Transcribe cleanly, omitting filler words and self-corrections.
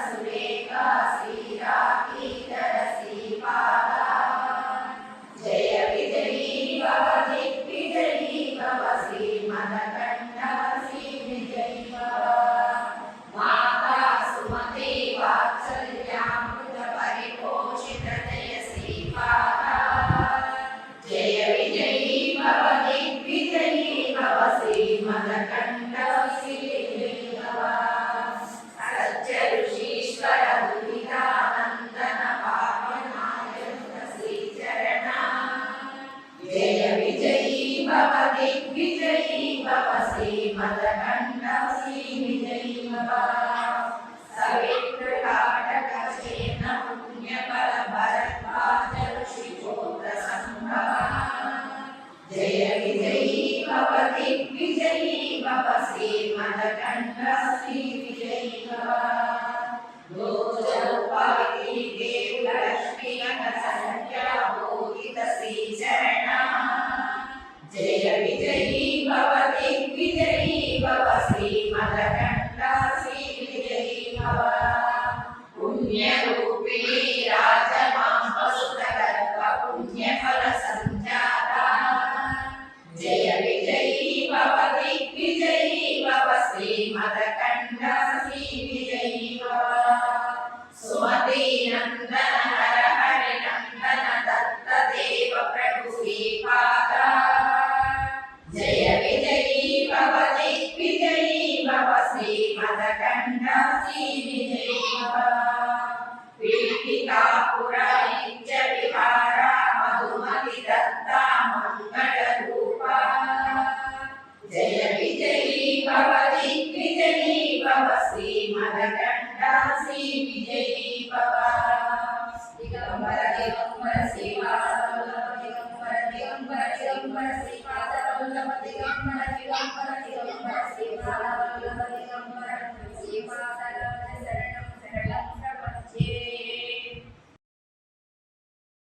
सुरेखा श्रीराकीधर श्रीपादा जय विजयी भव दिग्विजयी भव श्रीमदकण्ठ श्रीविजयी भव माता सुमते वात्सल्यामृत परिपोषित जय श्रीपादा जय विजयी भव दिग्विजयी भव श्रीमदकण्ठ श्रीविजयी भव सच्च ऋषीश्वर दुरितानन्दन पावनायक श्रीचरणा जय विजयी भव दिग्विजयी भव श्रीमदकण्ठ श्रीविजयी भव सवित्रकाटक सेन पुण्यबल भरद्वाज ऋषिगोत्र सम्भव जय विजयी भव दिग्विजयी भव श्रीमदकण्ठ श्रीविजयी भव लोचनोपाधि देव लक्ष्मी संख्या बोधित श्रीचरणा जय विजयी भव दिग्विजयी भव श्रीमदकण्ठ श्रीविजयी भव पुण्य